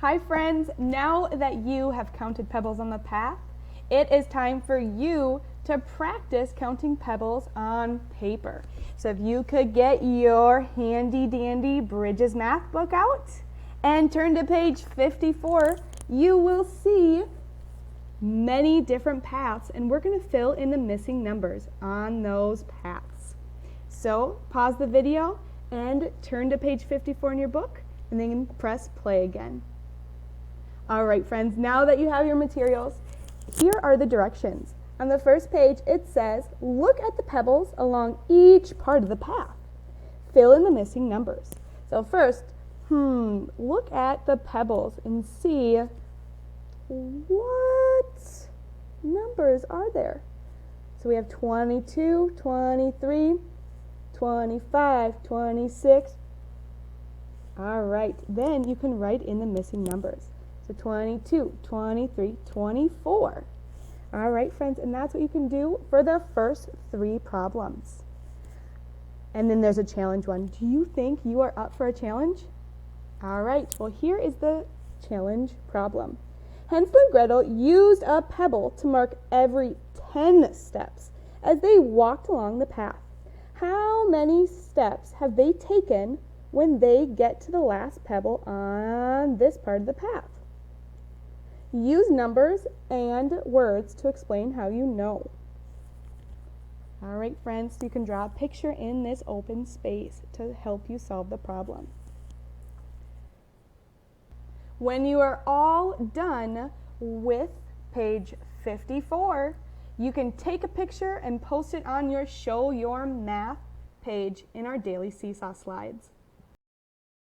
Hi friends, now that you have counted pebbles on the path, it is time for you to practice counting pebbles on paper. So if you could get your handy dandy Bridges math book out and turn to page 54, you will see many different paths, and we're going to fill in the missing numbers on those paths. So pause the video and turn to page 54 in your book, and then press play again. All right, friends, now that you have your materials, here are the directions. On the first page, it says, look at the pebbles along each part of the path. Fill in the missing numbers. So first, look at the pebbles and see what numbers are there. So we have 22, 23, 25, 26. All right, then you can write in the missing numbers. So 22, 23, 24. All right, friends, and that's what you can do for the first 3 problems. And then there's a challenge one. Do you think you are up for a challenge? All right, well, here is the challenge problem. Hansel and Gretel used a pebble to mark every 10 steps as they walked along the path. How many steps have they taken when they get to the last pebble on this part of the path? Use numbers and words to explain how you know. All right, friends, you can draw a picture in this open space to help you solve the problem. When you are all done with page 54, you can take a picture and post it on your Show Your Math page in our daily Seesaw slides.